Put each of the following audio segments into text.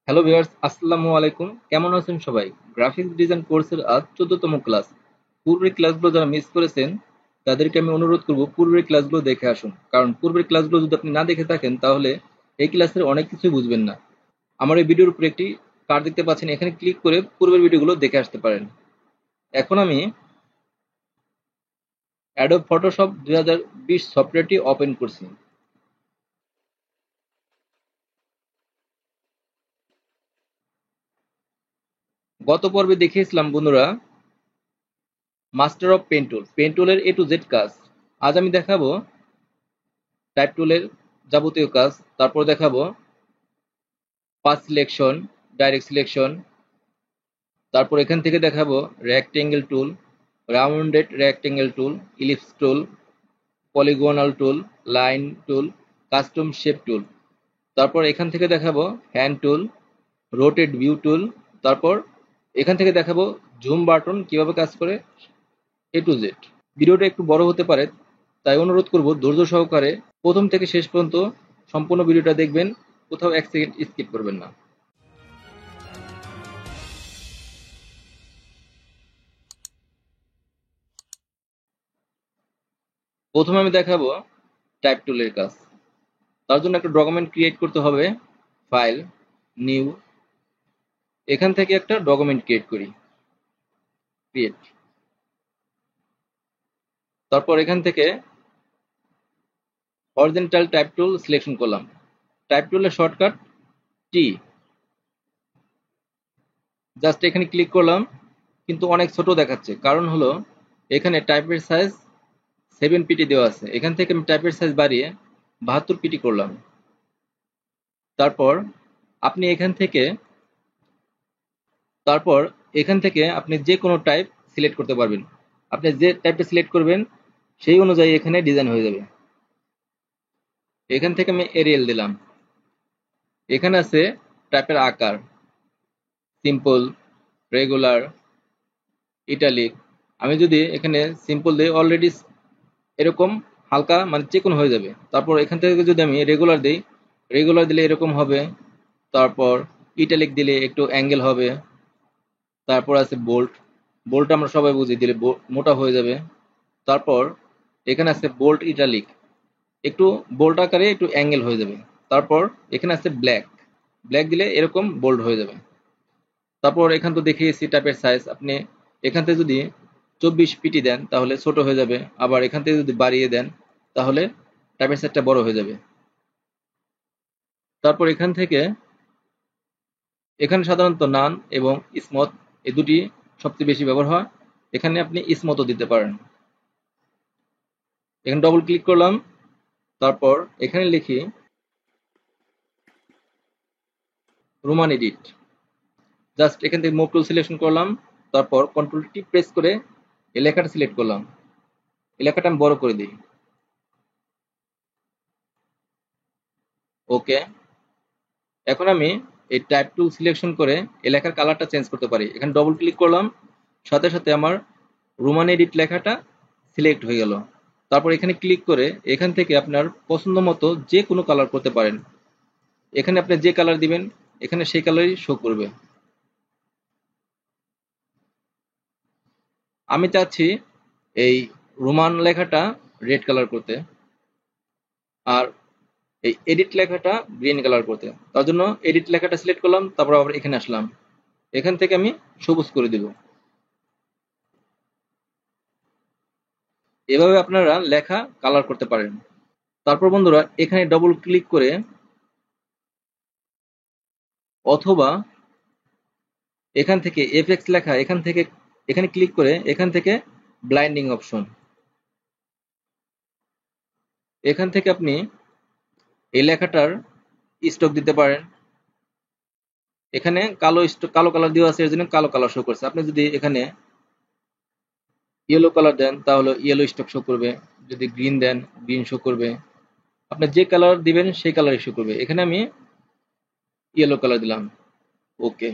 Hello viewers, আসসালামু আলাইকুম। কেমন আছেন সবাই? গ্রাফিক্স ডিজাইন কোর্সের আজ 14তম ক্লাস। পূর্বের ক্লাসগুলো যারা মিস করেছেন তাদেরকে আমি অনুরোধ করব পূর্বের ক্লাসগুলো দেখে আসুন, কারণ পূর্বের ক্লাসগুলো যদি আপনি না দেখে থাকেন তাহলে এই ক্লাসের অনেক কিছুই বুঝবেন না। আমার এই ভিডিওর উপরে একটি কার্ড দেখতে পাচ্ছেন, এখানে ক্লিক করে পূর্বের ভিডিওগুলো দেখে আসতে পারেন। এখন আমি অ্যাডোব ফটোশপ 2020 সফটওয়্যারটি ওপেন করছি। গত পর্বে দেখিয়েছিলাম বন্ধুরা master of pen tool, pen টুলের এ টু জেড কাজ। আজ আমি দেখাবো টাইপ টুলের যাবতীয় কাজ। তারপর দেখাবো পাথ সিলেকশন, ডাইরেক্ট সিলেকশন। তারপর এখান থেকে দেখাবো রেক্টেঙ্গেল টুল, রাউন্ডেড রেক্টেঙ্গেল টুল, ইলিপস টুল, পলিগনাল টুল, লাইন টুল, কাস্টম শেপ টুল। তারপর এখান থেকে দেখাবো হ্যান্ড টুল, রোটেট ভিউ টুল। তারপর এখান থেকে দেখাবো জুম বাটন কিভাবে কাজ করে, এ টু জেড। ভিডিওটা একটু বড় হতে পারে, তাই অনুরোধ করব ধৈর্য সহকারে প্রথম থেকে শেষ পর্যন্ত সম্পূর্ণ ভিডিওটা দেখবেন, কোথাও এক সেকেন্ড স্কিপ করবেন না। প্রথমে আমি দেখাবো টাইপ টুলের কাজ। তার জন্য একটা ডকুমেন্ট ক্রিয়েট করতে হবে। ফাইল, নিউ, এখান থেকে একটা ডকুমেন্ট ক্রিয়েট করি, ক্রিয়েট। তারপর এখান থেকে হরিজন্টাল টাইপ টুল সিলেকশন করলাম। টাইপ টুলের শর্টকাট টি, জাস্ট এখানে ক্লিক করলাম, কিন্তু অনেক ছোট দেখাচ্ছে, কারণ হলো এখানে টাইপের সাইজ 7 পিটি দেওয়া আছে। এখান থেকে আমি টাইপের সাইজ বাড়িয়ে 72 পিটি করলাম। তারপর আপনি তারপর এখান থেকে আপনি যে কোনো টাইপ সিলেক্ট করতে পারবেন। আপনি যে টাইপটা সিলেক্ট করবেন সেই অনুযায়ী এখানে ডিজাইন হয়ে যাবে। এখান থেকে আমি এরিয়াল দিলাম। এখানে আছে টাইপের আকার, সিম্পল, রেগুলার, ইটালিক। আমি যদি এখানে সিম্পল দিই, অলরেডি এরকম হালকা মানে চিকন হয়ে যাবে। তারপর এখান থেকে যদি আমি রেগুলার দিই, রেগুলার দিলে এরকম হবে। তারপর ইটালিক দিলে একটু অ্যাঙ্গেল হবে। তারপর আছে বোল্ট, বোল্ট আমরা সবাই বুঝি, দিলে মোটা হয়ে যাবে। তারপর এখানে আছে বোল্ট ইটালিক, একটু বোল্ট আকারে একটু অ্যাঙ্গেল হয়ে যাবে। তারপর এখানে আছে ব্ল্যাক, ব্ল্যাক দিলে এরকম বোল্ড হয়ে যাবে। তারপর এখান তো দেখিয়েছি টাইপের সাইজ। আপনি এখান থেকে যদি 24 পিটি দেন তাহলে ছোট হয়ে যাবে, আবার এখান থেকে যদি বাড়িয়ে দেন তাহলে টাইপের সাইজটা বড় হয়ে যাবে। তারপর এখান থেকে এখানে সাধারণত নান এবং স্মথ এই দুটি সবচেয়ে বেশি ব্যবহার হয়। এখানে আপনি স্মথও দিতে পারেন। এখানে ডবল ক্লিক করলাম। তারপর এখানে লিখি রোমান এডিট। জাস্ট এখান থেকে মুভ টুল সিলেকশন করলাম। তারপর কন্ট্রোল টি প্রেস করে এই লেখাটা সিলেক্ট করলাম। এই লেখাটা আমি বড় করে দিই। ওকে। এখন আমি এই টাইপ টুল সিলেকশন করে এই লেখার কালারটা চেঞ্জ করতে পারি। এখানে ডবল ক্লিক করলাম, সাথে সাথে আমার রোমান এডিট লেখাটা সিলেক্ট হয়ে গেল। তারপর এখানে ক্লিক করে এখান থেকে আপনার পছন্দ মতো যে কোনো কালার করতে পারেন। এখানে আপনি যে কালার দিবেন এখানে সেই কালারই শো করবে। আমি চাচ্ছি এই রোমান লেখাটা রেড কালার করতে, আর এই এডিট লেখাটা গ্রিন কালার করতে। তার জন্য এডিট লেখাটা সিলেক্ট করলাম, তারপর আবার এখানে আসলাম। এখান থেকে আমি সবুজ করে দিব। এভাবে আপনারা লেখা কালার করতে পারেন। তারপর বন্ধুরা এখানে ডবল ক্লিক করে, অথবা এখান থেকে এফএক্স লেখা এখান থেকে এখানে ক্লিক করে এখান থেকে ব্লাইন্ডিং অপশন, এখান থেকে আপনি এই লেখাটার স্ট্রোক দিতে পারেন। এখানে কালো কালার দেওয়া আছে, এর জন্য কালো কালার শো করছে। আপনি যদি এখানে ইয়েলো কালার দেন তাহলে ইয়েলো স্ট্রোক শো করবে, যদি গ্রিন দেন গ্রিন শো করবে। আপনি যে কালার দিবেন সেই কালারই শো করবে। এখানে আমি ইয়েলো কালার দিলাম। ওকে।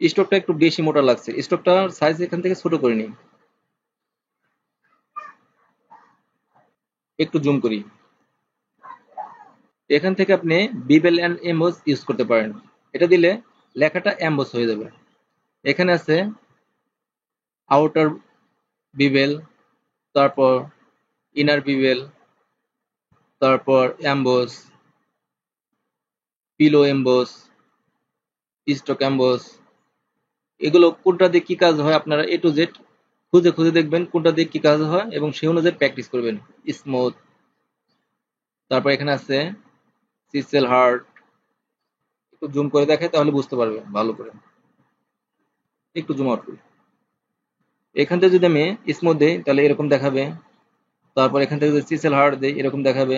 স্ট্রোকটা একটু বেশি মোটা লাগছে, স্ট্রোকটার সাইজ এখান থেকে ছোট করে নিই, একটু জুম করি। এখান থেকে আপনি বিবেল অ্যান্ড এমোজ ইউজ করতে পারেন। এটা দিলে লেখাটা এমবস হয়ে যাবে। এখানে আছে আউটার বিভেল, তারপর ইনার বিভেল, তারপর emboss, pillow emboss, stock emboss. এগুলো কোনটা দিয়ে কি কাজ হয় আপনারা এ টু জেড খুঁজে খুঁজে দেখবেন কোনটা দিয়ে কি কাজ হয় এবং সেই অনুযায়ী প্র্যাকটিস করবেন। স্মুথ, তারপর এখানে আছে সিসেল হার্ট। একটু জুম করে দেখাই তাহলে বুঝতে পারবে ভালো করে। একটু জুম আউট করি। এখান থেকে যদি আমি স্মুথ দিই তাহলে এরকম দেখাবে। তারপর এখান থেকে যদি সিসেল হার্ট দিই এরকম দেখাবে।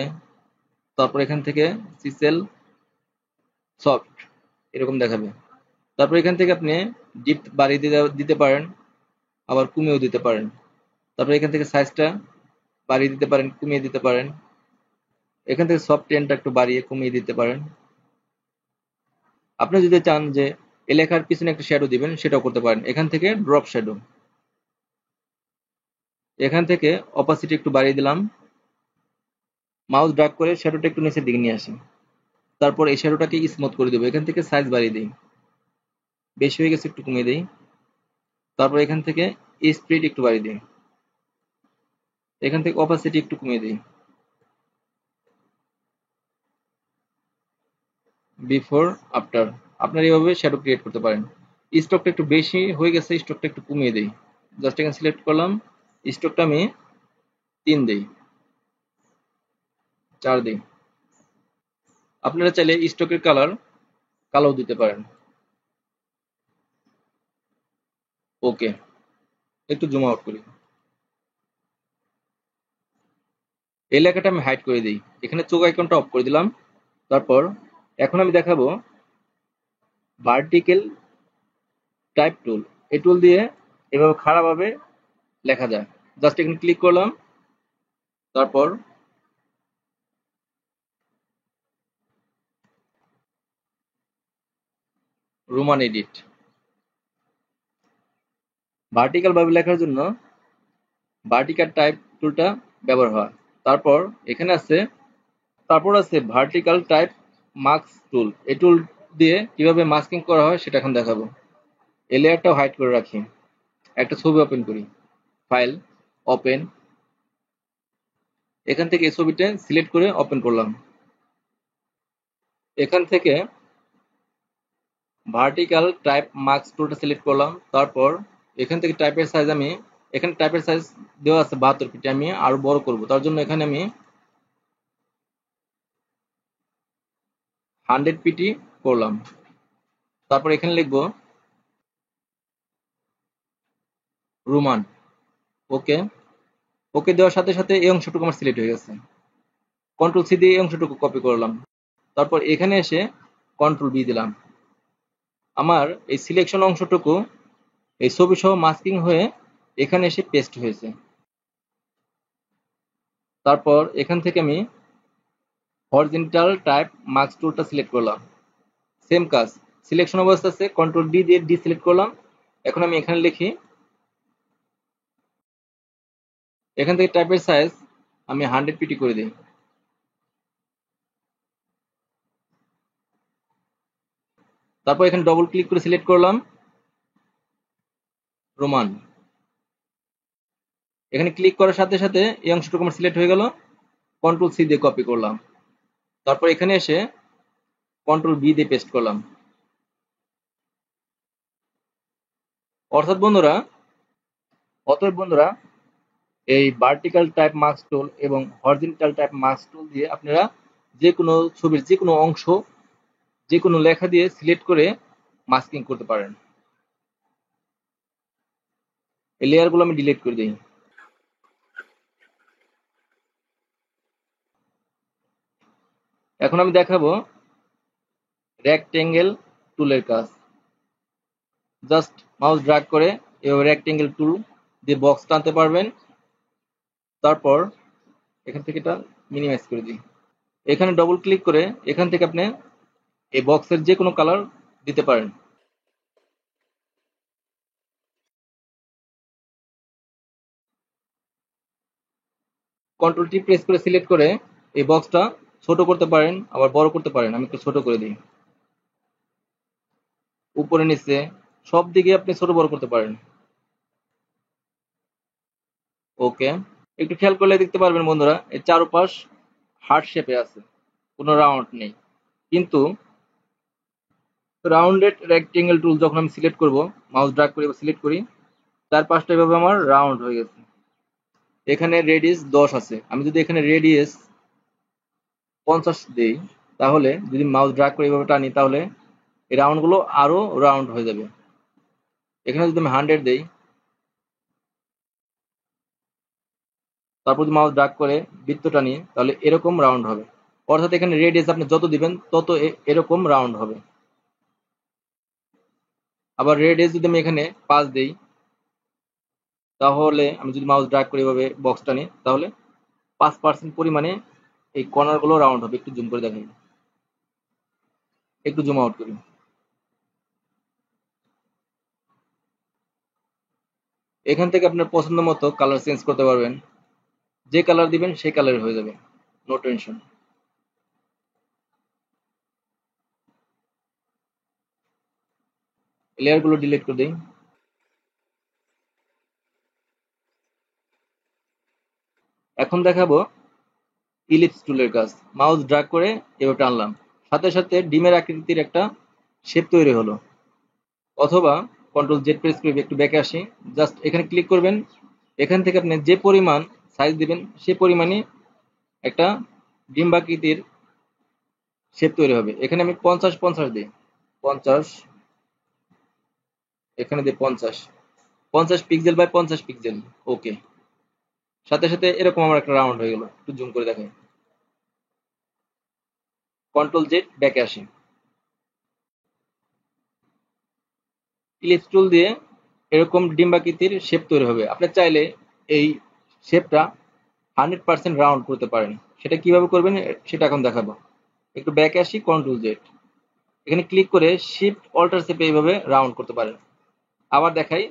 তারপর এখান থেকে সিসেল সফট এরকম দেখাবে। তারপর এখান থেকে আপনি ডিপ বাড়িয়ে দিতে পারেন, আবার কমিয়েও দিতে পারেন। তারপর এখান থেকে সাইজটা বাড়িয়ে দিতে পারেন, কমিয়ে দিতে পারেন। এখান থেকে সফট টেনটা একটু বাড়িয়ে কমিয়ে দিতে পারেন। আপনি যদি চান যে এই লেখার পিছনে একটা শ্যাডো দিবেন সেটাও করতে পারেন। এখান থেকে ড্রপ শ্যাডো, এখান থেকে অপাসিটি একটু বাড়িয়ে দিলাম, মাউস ড্র্যাগ করে শ্যাডোটা একটু নিচের দিকে নিয়ে আসি। তারপর এই শ্যাডোটাকে স্মুথ করে দেবো। এখান থেকে সাইজ বাড়িয়ে দিই, বেশি হয়ে গেছে একটু কমিয়ে দিই। তারপর এখান থেকে স্প্রিড একটু বাড়িয়ে দিই, এখান থেকে অপাসিটি একটু কমিয়ে দিই। বিফোর আফটার আপনারা এইভাবে শ্যাডো ক্রিয়েট করতে পারেন। স্টকটা একটু বেশি হয়ে গেছে, স্টকটা একটু কমিয়ে দিই। জাস্ট এখানে সিলেক্ট করলাম, স্টকটা আমি 3 দিই, 4 দিই। আপনারা চাইলে স্টকের কালার কালো দিতে পারেন। ওকে, একটু জুম আউট করি। এই লেখাটা আমি হাইড করে দিই, এখানে চোখ আইকনটা অফ করে দিলাম। তারপর এখন আমি দেখাবো ভার্টিক্যাল টাইপ টুল। এই টুল দিয়ে এভাবে খাড়াভাবে লেখা যায়। জাস্ট এখানে ক্লিক করলাম, তারপর রোমান এডিট। ভার্টিক্যাল ভাবে লেখার জন্য ভার্টিক্যাল টাইপ টুলটা ব্যবহার হয়। তারপর এখানে আছে ভার্টিক্যাল টাইপ মাস্ক টুল। এই টুল দিয়ে কিভাবে মাস্কিং করা হয় সেটা এখন দেখাবো। এই লেয়ারটাও হাইড করে রাখি। একটা ছবি ওপেন করি, ফাইল, ওপেন। এখান থেকে এই ছবিটা সিলেক্ট করে ওপেন করলাম। এখান থেকে ভার্টিক্যাল টাইপ মাস্ক টুলটা সিলেক্ট করলাম। তারপর এখান থেকে টাইপের সাইজ এখানে টাইপের সাইজ দেওয়া আছে 72 পিটি, আমি আরো বড় করব। তার জন্য এখানে আমি 100 পিটি করলাম। তারপর এখানে লিখবো রোমান। ওকে, ওকে দেওয়ার সাথে সাথে এই অংশটুকু আমার সিলেক্ট হয়ে গেছে। কন্ট্রোল সি দিয়ে এই অংশটুকু কপি করলাম। তারপর এখানে এসে কন্ট্রোল বি দিলাম। আমার এই সিলেকশন অংশটুকু এই ছবি সহ মাস্কিং হয়ে এখানে এসে পেস্ট হয়েছে। তারপর এখান থেকে আমি হরিজন্টাল টাইপ মাস্ক টুলটা সিলেক্ট করলাম। সেম কাজ, সিলেকশন অবস্থা আছে, কন্ট্রোল ডি দিয়ে ডি সিলেক্ট করলাম। এখন আমি এখানে লিখি, এখান থেকে টাইপের সাইজ আমি 100 পিটি করে দিই। তারপর এখানে ডবল ক্লিক করে সিলেক্ট করলাম রোমান। এখানে ক্লিক করার সাথে সাথে এই অংশটুকু আমার সিলেক্ট হয়ে গেল। কন্ট্রোল সি দিয়ে কপি করলাম। তারপর এখানে এসে কন্ট্রোল বি দিয়ে পেস্ট করলাম। অর্থাৎ বন্ধুরা অতএব বন্ধুরা এই ভার্টিক্যাল টাইপ মাস্ক টুল এবং হরিজন্টাল টাইপ মাস্ক টুল দিয়ে আপনারা যে কোনো ছবির যে কোনো অংশ যে কোনো লেখা দিয়ে সিলেক্ট করে মাস্কিং করতে পারেন। এই লেয়ারগুলো আমি ডিলিট করে দিই। এখন আমি দেখাবো রেক্টেঙ্গেল টুলের কাজ। জাস্ট মাউস ড্র্যাগ করে এভাবে রেক্টেঙ্গেল টুল দিয়ে বক্স টানতে পারবেন। তারপর এখান থেকে এটা মিনিমাইজ করে দিই। এখানে ডবল ক্লিক করে এখান থেকে আপনি এই বক্সের যে কোনো কালার দিতে পারেন। কন্ট্রোল টি প্রেস করে সিলেক্ট করে এই বক্সটা ছোট করতে পারেন, আবার বড় করতে পারেন। আমি একটু ছোট করে দিই। উপরে নিচে সব দিকে আপনি ছোট বড় করতে পারেন। ওকে, একটু খেয়াল করলে দেখতে পারবেন বন্ধুরা, এর চারপাশ হার্ট শেপে আছে, কোনো রাউন্ড নেই। কিন্তু রাউন্ডেড রেক্টেঙ্গেল টুল যখন আমি সিলেক্ট করব, মাউস ড্র্যাগ করি বা সিলেক্ট করি, চারপাশটা এভাবে আমার রাউন্ড হয়ে গেছে। এখানে রেডিয়াস 10 আছে, আমি যদি এখানে রেডিয়াস 50 দেই, তাহলে যদি মাউস ড্র্যাগ করে এভাবে টানি, তাহলে এই রাউন্ড গুলো আরো রাউন্ড হয়ে যাবে। এখানে যদি আমি 100 দেই, তারপর যদি মাউস ড্র্যাগ করে বৃত্ত টানি, তাহলে এরকম রাউন্ড হবে। অর্থাৎ এখানে রেডিয়াস আপনি যত দিবেন তত এরকম রাউন্ড হবে। আবার রেডিয়াস যদি আমি এখানে 5 দেই, তাহলে আমি যদি মাউস ড্র্যাগ করে এভাবে বক্স টানি, তাহলে 5% পরিমাণে এই কর্নার গুলো রাউন্ড হবে। একটু জুম করে দেখেন, একটু জুম আউট করি। এখান থেকে আপনার পছন্দ মতো কালার চেঞ্জ করতে পারবেন, যে কালার দিবেন সেই কালার হয়ে যাবে, নো টেনশন। লেয়ার গুলো ডিলিট করে দিই। এখন দেখাবো ইলিপস টুলের কাজ। মাউস ড্র্যাগ করে এভাবে টানলাম, সাথে সাথে ডিমের আকৃতির একটা শেপ তৈরি হলো। অথবা কন্ট্রোল জেড প্রেস করে একটু ব্যাকে আসি, জাস্ট এখানে ক্লিক করবেন। এখান থেকে আপনি যে পরিমাণ সাইজ দিবেন সে পরিমাণে একটা ডিম্বাকৃতির শেপ তৈরি হবে। এখানে আমি 50 দিই, 50, এখানে দিই 50 পিক্সেল বাই 50 পিক্সেল। ওকে, সাথে সাথে এরকম আমার একটা রাউন্ড হয়ে গেল। একটু জুম করে দেখেন, কন্ট্রোল জেড ব্যাকে আসি। ইলিপস টুল দিয়ে এরকম ডিম্বাকৃতির শেপ তৈরি হবে। আপনি চাইলে এই শেপটা 100% রাউন্ড করতে পারেন। সেটা কিভাবে করবেন সেটা এখন দেখাবো। একটু ব্যাকে আসি, কন্ট্রোল জেড, এখানে ক্লিক করে শিফট অল্টার চেপে এইভাবে রাউন্ড করতে পারেন। আবার দেখাই,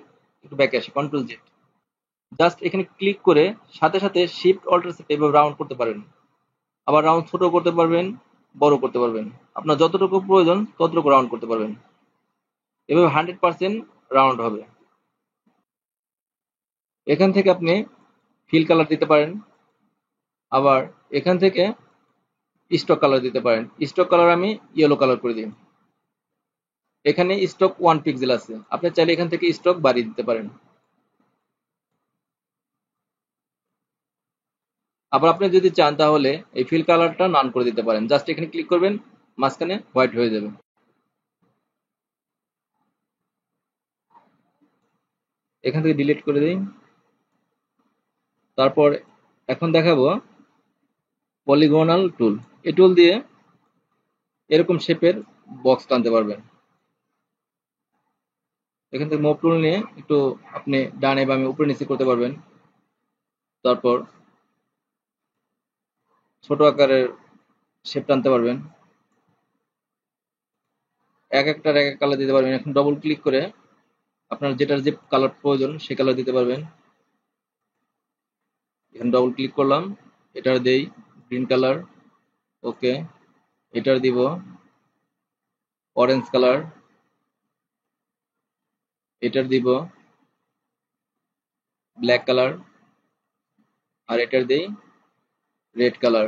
একটু ব্যাকে আসি, কন্ট্রোল জেড, জাস্ট এখানে ক্লিক করে সাথে সাথে শিফট অল্টার চেপে এইভাবে রাউন্ড করতে পারেন। আবার রাউন্ড ছোট করতে পারবেন, বড় করতে পারবেন, আপনার যতটুকু প্রয়োজন ততটুকু রাউন্ড করতে পারবেন। এভাবে 100% রাউন্ড হবে। এখান থেকে আপনি ফিল কালার দিতে পারেন, আবার এখান থেকে স্টক কালার দিতে পারেন। স্টক কালার আমি ইয়েলো কালার করে দিই। এখানে স্টক 1 পিক্সেল আছে, আপনি চাইলে এখান থেকে স্টক বাড়িয়ে দিতে পারেন। আবার আপনি যদি চান তাহলে এই ফিল কালারটা নান করে দিতে পারেন, জাস্ট এখানে ক্লিক করবেন, মাঝখানে হোয়াইট হয়ে যাবে। এখান থেকে ডিলিট করে দিই। তারপর এখন দেখাবো পলিগনাল টুল। এই টুল দিয়ে এরকম শেপের বক্স টানতে পারবেন। এখান থেকে মুভ টুল নিয়ে একটু আপনি ডানে বামে উপরে নিচে করতে পারবেন। তারপর ছোট আকারের শেপ টানতে পারবেন, এক একটার এক এক কালার দিতে পারবেন। এখন ডবল ক্লিক করে আপনার যেটার যে কালার প্রয়োজন সে কালার দিতে পারবেন। এখানে ডবল ক্লিক করলাম, এটার দেই গ্রিন কালার। ওকে, এটার দিব অরেঞ্জ কালার, এটার দিব ব্ল্যাক কালার, আর এটার দেই রেড কালার।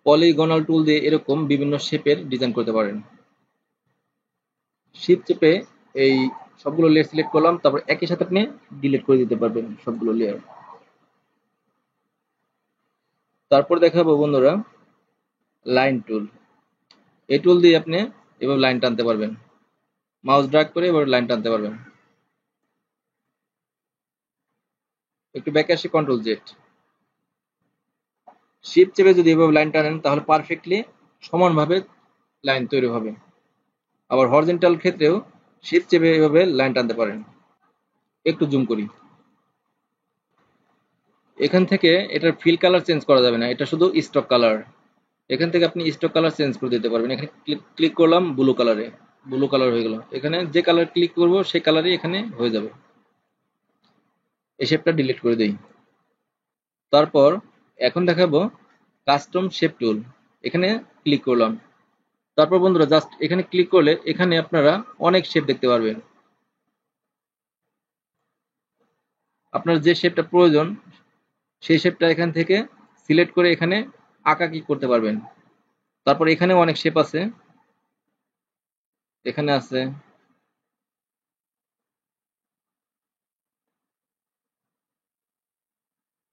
পলিগনাল টুল দিয়ে এরকম বিভিন্ন শেপের ডিজাইন করতে পারেন। শিফট চেপে এই সবগুলো লেয়ার সিলেক্ট করলাম, তারপর একই সাথে আপনি ডিলিট করে দিতে পারবেন সবগুলো লেয়ার। তারপর দেখাবো বন্ধুরা লাইন টুল। এই টুল দিয়ে আপনি এভাবে লাইন টানতে পারবেন, মাউস ড্র্যাগ করে এবার লাইন টানতে পারবেন। একটু ব্যাকে আসি, কন্ট্রোল জেড, শিফট চেপে যদি এভাবে লাইন টানেন তাহলে পারফেক্টলি সমানভাবে লাইন তৈরি হবে। আবার হরিজন্টাল ক্ষেত্রেও শিফট চেপে এভাবে লাইন টানতে পারেন। একটু জুম করি। এখান থেকে এটার ফিল কালার চেঞ্জ করা যাবে না, এটা শুধু স্টক কালার। এখান থেকে আপনি স্টক কালার চেঞ্জ করে দিতে পারবেন। এখানে ক্লিক করলাম ব্লু কালারে, ব্লু কালার হয়ে গেল। এখানে যে কালার ক্লিক করব সেই কালারই এখানে হয়ে যাবে। এই শেপটা ডিলিট করে দেই। তারপর এখন দেখাবো কাস্টম শেপ টুল, এখানে ক্লিক করলাম। তারপর বন্ধুরা জাস্ট এখানে ক্লিক করলে এখানে আপনারা অনেক শেপ দেখতে পারবেন। আপনার যে শেপটা প্রয়োজন সেই শেপটা এখান থেকে সিলেক্ট করে এখানে আঁকাকি করতে পারবেন। তারপর এখানে অনেক শেপ আছে, এখানে আছে,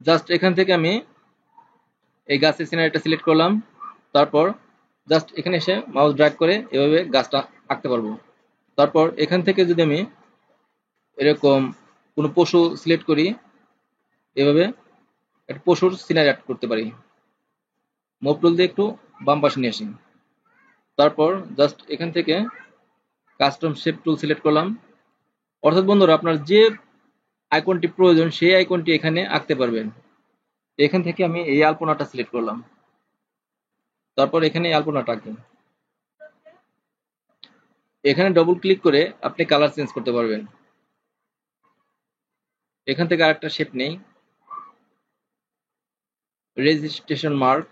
জাস্ট এখান থেকে আমি এই গাছের সিনারিটা সিলেক্ট করলাম। তারপর জাস্ট এখানে এসে মাউস ড্র্যাগ করে এভাবে গাছটা আঁকতে পারবো। তারপর এখান থেকে যদি আমি এরকম কোনো পশু সিলেক্ট করি, এভাবে একটা পশুর সিনারি অ্যাড করতে পারি। মুভ টুল দিয়ে একটু বাম পাশে নিয়ে আসি। তারপর জাস্ট এখান থেকে কাস্টম শেপ টুল সিলেক্ট করলাম। অর্থাৎ বন্ধুরা আপনার যে আইকনটি প্রয়োজন সেই আইকনটি এখানে আঁকতে পারবেন। এখান থেকে আমি এই আলপনাটা সিলেক্ট করলাম। তারপর এখানে এই আলপনাটা আঁকবেন। এখানে ডবল ক্লিক করে আপনি কালার চেঞ্জ করতে পারবেন। এখান থেকে আরেকটা শেপ নেই, রেজিস্ট্রেশন মার্ক।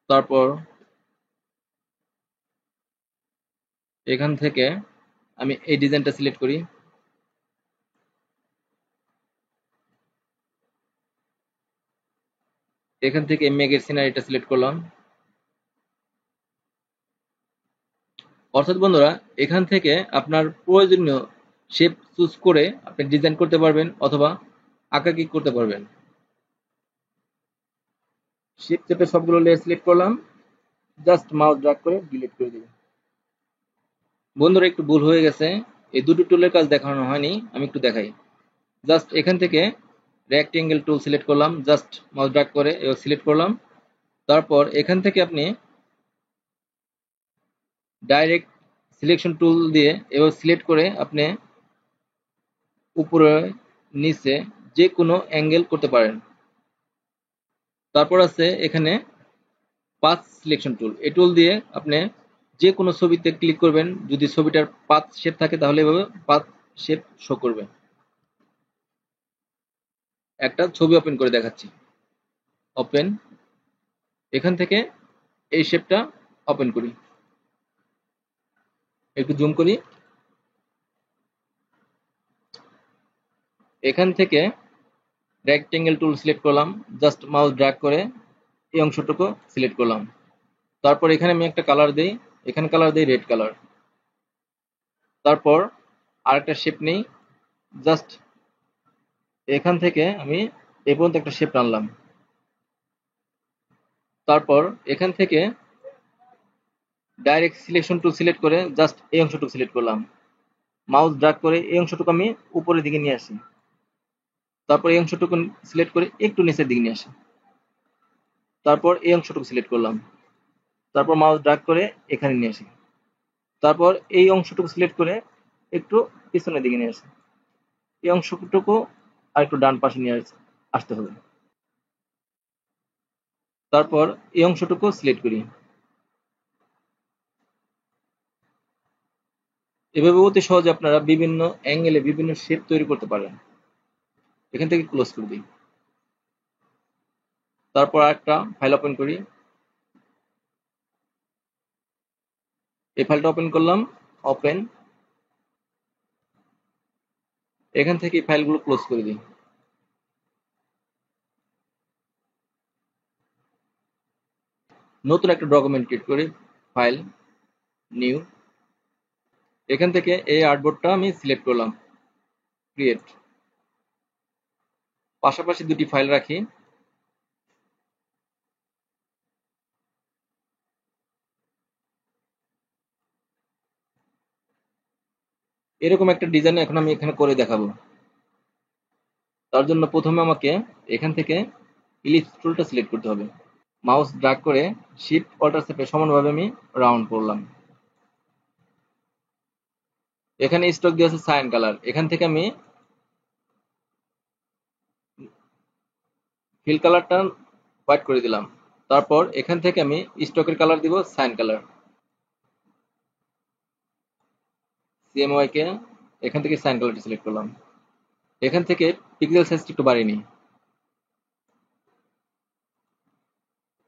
তারপর এখান থেকে আমি এই ডিজাইনটা সিলেক্ট করি। এখান থেকে মেঘের সিনারিটা সিলেক্ট করলাম। অর্থাৎ বন্ধুরা এখান থেকে আপনার প্রয়োজনীয় শেপ চুজ করে আপনি ডিজাইন করতে পারবেন অথবা আঁকাকি করতে পারবেন। শেপ চেপে সবগুলো লেয়ার সিলেক্ট করলাম, জাস্ট মাউস ড্র্যাগ করে ডিলিট করে দিবেন। বন্ধুরা একটু ভুল হয়ে গেছে, এই দুটো টুলের কাজ দেখানো হয়নি, আমি একটু দেখাই। জাস্ট এখান থেকে রেক্টেঙ্গেল টুল সিলেক্ট করলাম, জাস্ট মাউস ড্র্যাগ করে এবার সিলেক্ট করলাম। তারপর এখান থেকে আপনি ডাইরেক্ট সিলেকশন টুল দিয়ে এবার সিলেক্ট করে আপনি উপরে নিচে যে কোনো অ্যাঙ্গেল করতে পারেন। তারপর আছে এখানে পাথ সিলেকশন টুল, এই টুল দিয়ে আপনি যে কোনো ছবিতে ক্লিক করবেন, যদি ছবিটার পাথ শেপ থাকে তাহলে এভাবে পাথ শেপ শো করবে। একটা ছবি ওপেন করে দেখাচ্ছি। ওপেন, এখান থেকে এই শেপটা ওপেন করি, একটু জুম করি। এখান থেকে রেক্টেঙ্গেল টুল সিলেক্ট করলাম, জাস্ট মাউস ড্র্যাগ করে এই অংশটুকু সিলেক্ট করলাম। তারপর এখানে আমি একটা কালার দেই, এখানে কালার দেই রেড কালার। তারপর আরেকটা শেপ নেই, জাস্ট এখান থেকে আমি এ পর্যন্ত একটা শেপ টানলাম। তারপর এখান থেকে ডাইরেক্ট সিলেকশন টুল সিলেক্ট করে জাস্ট এই অংশটুকু সিলেক্ট করলাম, মাউস ড্র্যাগ করে এই অংশটুকু আমি উপরের দিকে নিয়ে আসি। তারপর এই অংশটুকু সিলেক্ট করে একটু নিচের দিকে নিয়ে আসি। তারপর এই অংশটুকু সিলেক্ট করলাম, তারপর মাউস ড্র্যাগ করে এখানে নিয়ে আসি। তারপর এই অংশটুকু সিলেক্ট করে একটু পিছনের দিকে নিয়ে আসি। এই অংশটুকু আর একটু ডান পাশে নিয়ে আসতে হবে। তারপর এই অংশটুকু সিলেক্ট করি। এভাবে অতি সহজে আপনারা বিভিন্ন অ্যাঙ্গেলে বিভিন্ন শেপ তৈরি করতে পারেন। এখান থেকে ক্লোজ করে দিই। তারপর একটা ফাইল ওপেন করি, এই ফাইলটা ওপেন করলাম, ওপেন। এখান থেকে এই ফাইলগুলো ক্লোজ করে দিই। নতুন একটা ডকুমেন্ট ক্রিয়েট করি, ফাইল, নিউ। এখান থেকে এই আর্টবোর্ডটা আমি সিলেক্ট করলাম, ক্রিয়েট। পাশাপাশি দুটি ফাইল রাখি। এরকম একটা ডিজাইন এখন আমি এখানে করে দেখাবো। তার জন্য প্রথমে আমাকে এখান থেকে ইলিপস টুলটা সিলেক্ট করতে হবে। মাউস ড্র্যাগ করে শিফট অল্টার চেপে সমানভাবে আমি রাউন্ড করলাম। এখানে স্টক দিয়ে আছে সায়ান কালার, এখান থেকে আমি ফিল কালারটা হোয়াইট করে দিলাম। তারপর এখান থেকে আমি স্টকের কালার দিব সায়ান কালার। সিএমওয়াই কে এখান থেকে সায়ান কালারটা সিলেক্ট করলাম। এখান থেকে পিক্সেল সাইজটা একটু বাড়িয়ে নিই।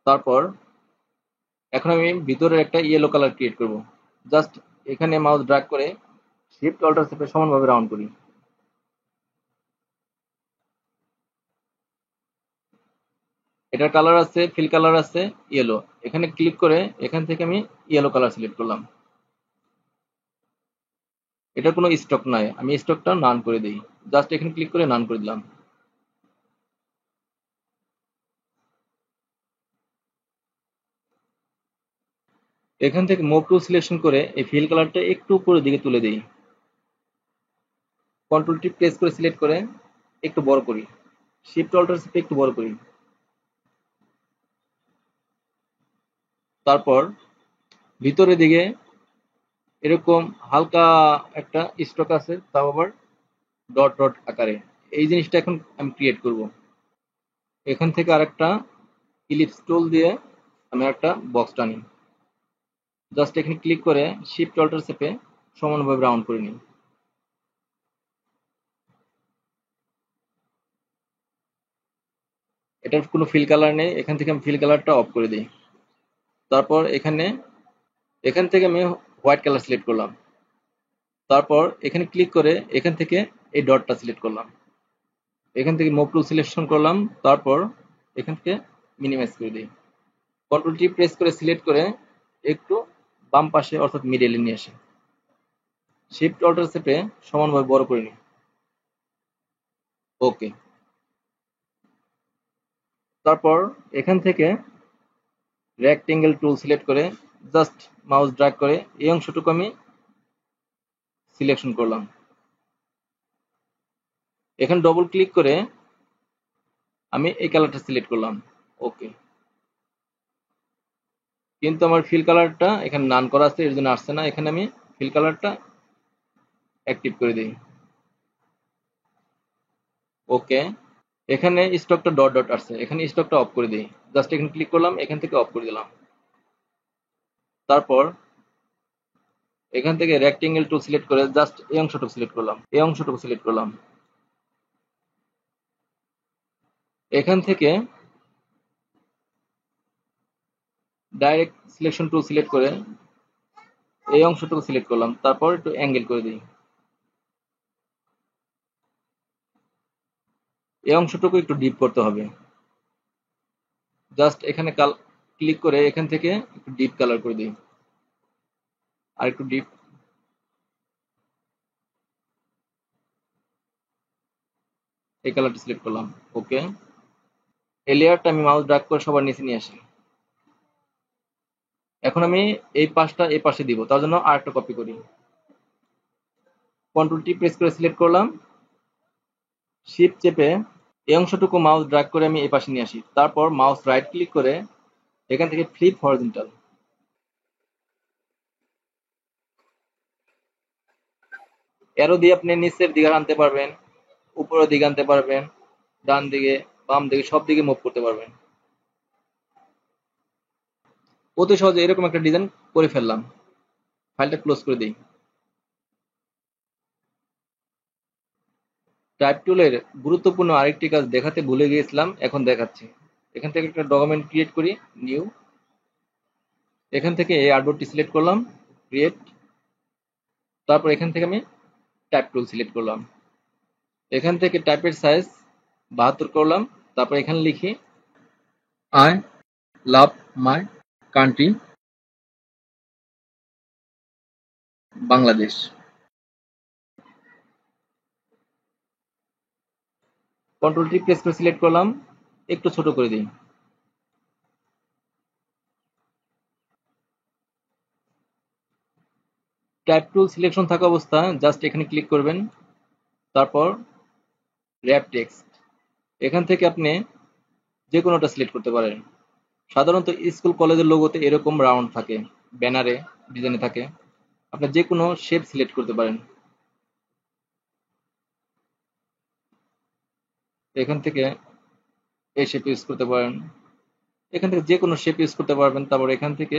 তারপর এখন আমি ভিতরের একটা ইয়েলো কালার ক্রিয়েট করব। জাস্ট এখানে মাউস ড্র্যাগ করে শিফট অল্টার চেপে সমানভাবে রাউন্ড করি। এটার কালার আছে, ফিল কালার আছে ইয়েলো। এখানে ক্লিক করে এখান থেকে আমি ইয়েলো কালার সিলেক্ট করলাম। এটার কোনো স্টক নাই, আমি স্টকটা নান করে দিই। জাস্ট এখানে ক্লিক করে নান করে দিলাম। এখান থেকে মুভ টুল সিলেকশন করে এই ফিল কালারটা একটু উপরের দিকে তুলে দিই। কন্ট্রোল টি প্রেস করে সিলেক্ট করে একটু বড় করি। শিফট অল্টার চেপে একটু বড় করি। তারপর ভিতরের দিকে এরকম হালকা একটা স্ট্রোক আছে, তাও আবার ডট ডট আকারে। এই জিনিসটা এখন আমি ক্রিয়েট করব। এখান থেকে আরেকটা ইলিপস টুল দিয়ে আমি একটা বক্স টানি। জাস্ট এখানে ক্লিক করে শিফট অল্টার চেপে সমানভাবে রাউন্ড করে নিই। এটার কোনো ফিল কালার নেই, এখান থেকে আমি ফিল কালারটা অফ করে দিই। তারপর এখান থেকে আমি হোয়াইট কালার সিলেক্ট করলাম। তারপর এখানে ক্লিক করে এখান থেকে এই ডটটা সিলেক্ট করলাম। এখান থেকে মুভ টুল সিলেকশন করলাম। তারপর এখান থেকে মিনিমাইজ করে দিই। কন্ট্রোল টি প্রেস করে সিলেক্ট করে একটু বাম পাশে অর্থাৎ মিডলে নিয়ে আসি। শিফট অল্টার চেপে সমানভাবে বড় করে নিই। ওকে। তারপর এখান থেকে রেক্টেঙ্গেল টুল সিলেক্ট করে জাস্ট মাউস ড্র্যাগ করে এই অংশটুকু আমি সিলেকশন করলাম। এখানে ডবল ক্লিক করে আমি এই কালারটা সিলেক্ট করলাম। ওকে। কিন্তু আমার ফিল কালারটা এখানে নান করা আছে, এর জন্য আসছে না। এখানে আমি ফিল কালারটা অ্যাক্টিভ করে দিই। ওকে। এখানে স্টকটা ডট ডট আসছে, এখানে স্টকটা অফ করে দিই। জাস্ট এখানে ক্লিক করলাম, এখান থেকে অফ করে দিলাম। তারপর এখান থেকে রেক্টেঙ্গেল টুল সিলেক্ট করে জাস্ট এই অংশটুকু সিলেক্ট করলাম, এই অংশটুকু সিলেক্ট করলাম। এখান থেকে ডাইরেক্ট সিলেকশন টুল সিলেক্ট করে এই অংশটুকু সিলেক্ট করলাম। তারপর একটু অ্যাঙ্গেল করে দিই। এই অংশটুকু একটু ডিপ করতে হবে। জাস্ট এখানে ক্লিক করে এখান থেকে একটু ডিপ কালার করে দিই। আর একটু ডিপ। এই কালারটা সিলেক্ট করলাম। ওকে। এই লেয়ারটা আমি মাউস ড্র্যাগ করে সবার নিচে নিয়ে আসি। এখন আমি এই পাশটা এই পাশে দিব, তার জন্য আরেকটা কপি করি। কন্ট্রোল টি প্রেস করে সিলেক্ট করলাম। শিফট চেপে এই অংশটুকু মাউস ড্র্যাগ করে আমি এই পাশে নিয়ে আসি। তারপর মাউস রাইট ক্লিক করে এখান থেকে ফ্লিপ হরিজন্টাল। অ্যারো দিয়ে আপনি নিচের দিকে আনতে পারবেন, উপরের দিকে আনতে পারবেন, ডান দিকে, বাম দিকে, সব দিকে মুভ করতে পারবেন। অতি সহজে এরকম একটা ডিজাইন করে ফেললাম। ফাইলটা ক্লোজ করে দিই। টাইপ টুলের গুরুত্বপূর্ণ আরেকটি কাজ দেখাতে ভুলে গিয়েছিলাম, এখন দেখাচ্ছি। এখান থেকে একটা ডকুমেন্ট ক্রিয়েট করি, নিউ। এখান থেকে এই আর্টবোর্ডটি সিলেক্ট করলাম, ক্রিয়েট। তারপর এখান থেকে আমি টাইপ টুল সিলেক্ট করলাম। এখান থেকে টাইপের সাইজ 72 করলাম। তারপর এখানে লিখি I love my country Bangladesh. Control T press করে সিলেক্ট করলাম, একটু ছোট করে দিই। টাইপ টুল সিলেকশন থাকা অবস্থা জাস্ট এখানে ক্লিক করবেন। তারপর র‍্যাপ টেক্সট, এখান থেকে আপনি যে কোনোটা সিলেক্ট করতে পারেন। সাধারণত স্কুল কলেজের লোগোতে এরকম রাউন্ড থাকে, ব্যানারে ডিজাইনে থাকে। আপনি যে কোনো শেপ সিলেক্ট করতে পারেন। এখান থেকে এই শেপ ইউজ করতে পারেন। এখান থেকে যে কোনো শেপ ইউজ করতে পারবেন। তারপর এখান থেকে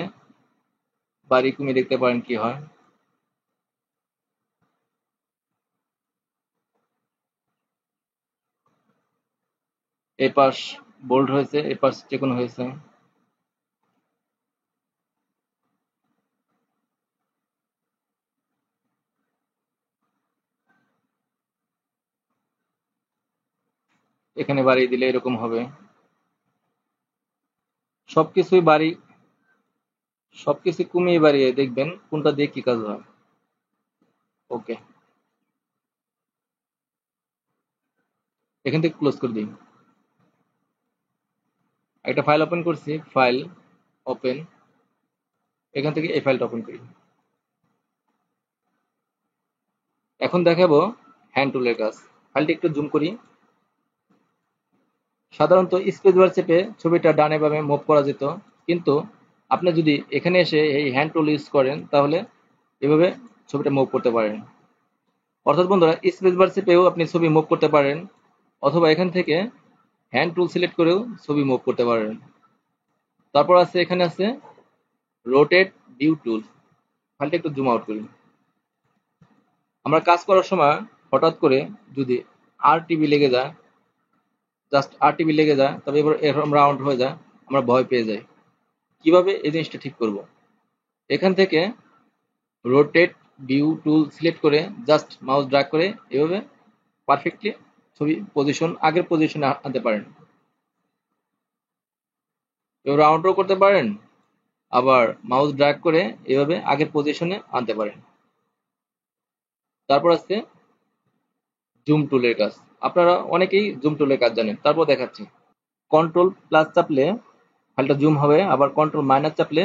বাড়ি কমিয়ে দেখতে পারেন কি হয়। এই পাশ বোল্ড হয়েছে, এই পাশ চিকন হয়েছে। এখানে বাড়িয়ে দিলে এরকম হবে। সবকিছুই বাড়ি সবকিছু কমিয়ে বাড়িয়ে দেখবেন কোনটা দিয়ে কি কাজ হয়। ওকে, এখান থেকে ক্লোজ করে দিই। একটা ফাইল ওপেন করছি, ফাইল ওপেন, এখান থেকে এই ফাইলটা ওপেন করি। এখন দেখাবো হ্যান্ড টুলের কাজ। ফাইলটি একটু জুম করি। সাধারণত স্পেস বার চেপে ছবিটা ডানে বামে মুভ করা যেত, কিন্তু আপনি যদি এখানে এসে এই হ্যান্ড টুল ইউজ করেন তাহলে এভাবে ছবিটা মুভ করতে পারেন। অর্থাৎ বন্ধুরা, স্পেস বার চেপেও আপনি ছবি মুভ করতে পারেন, অথবা এখান থেকে হ্যান্ড টুল সিলেক্ট করেও ছবি মুভ করতে পারেন। তারপর আছে এখানে আছে রোটেট ভিউ টুল। ফাইলটা একটু জুম আউট করি। আমরা কাজ করার সময় হঠাৎ করে যদি আরটিবি লেগে যায়, জাস্ট আরটিবি লেগে যায়, তবে এবার এরকম রাউন্ড হয়ে যায়, আমরা ভয় পেয়ে যাই। কিভাবে এই জিনিসটা ঠিক করব? এখান থেকে রোটেট ভিউ টুল সিলেক্ট করে জাস্ট মাউস ড্র্যাগ করে এভাবে পারফেক্টলি ছবি পজিশন আগের পজিশনে আনতে পারেন। কেউ রাউন্ডও করতে পারেন, আবার মাউস ড্র্যাগ করে এভাবে আগের পজিশনে আনতে পারেন। তারপর আছে জুম টুলের কাজ। আপনারা অনেকেই জুম টুলের কাজ জানেন, তারপর দেখাচ্ছি। কন্ট্রোল প্লাস চাপলে ফাইলটা জুম হবে, আবার কন্ট্রোল মাইনাস চাপলে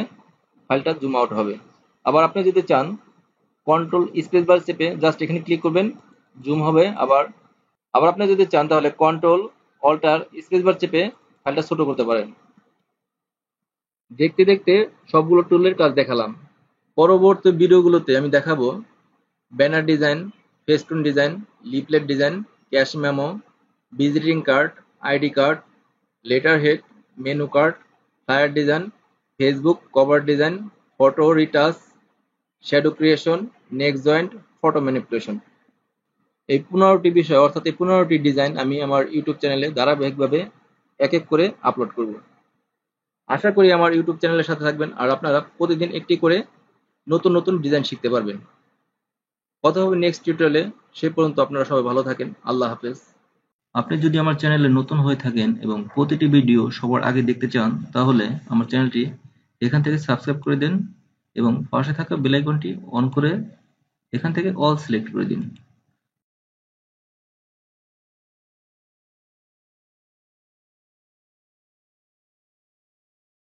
ফাইলটা জুম আউট হবে। আবার আপনি যদি চান কন্ট্রোল স্পেস বার চেপে জাস্ট এখানে ক্লিক করবেন, জুম হবে। আবার আবার আপনি যদি চান তাহলে কন্ট্রোল অল্টার স্পেস বার চেপে ফাইলটা ছোট করতে পারেন। দেখতে দেখতে সবগুলো টুলের কাজ দেখালাম। পরবর্তী ভিডিওগুলোতে আমি দেখাবো banner design, festoon design, leaflet design, cash memo, visiting card, ID card, letter head, menu card, flyer design, Facebook cover design, photo retouch, shadow creation, next joint, photo manipulation. এই 15টি বিষয় অর্থাৎ এই 15টি ডিজাইন আমি আমার ইউটিউব চ্যানেলে ধারাবাহিকভাবে এক এক করে আপলোড করব। আশা করি আমার ইউটিউব চ্যানেলের সাথে থাকবেন আর আপনারা প্রতিদিন একটি করে নতুন নতুন ডিজাইন শিখতে পারবেন। কথা হবে নেক্সট টিউটোরিয়ালে। সে পর্যন্ত আপনারা সবাই ভালো থাকেন। আল্লাহ হাফেজ। আপনি যদি আমার চ্যানেলে নতুন হয়ে থাকেন এবং প্রতিটি ভিডিও সবার আগে দেখতে চান, তাহলে আমার চ্যানেলটি এখান থেকে সাবস্ক্রাইব করে দিন এবং পাশে থাকা বেল আইকনটি অন করে এখান থেকে অল সিলেক্ট করে দিন।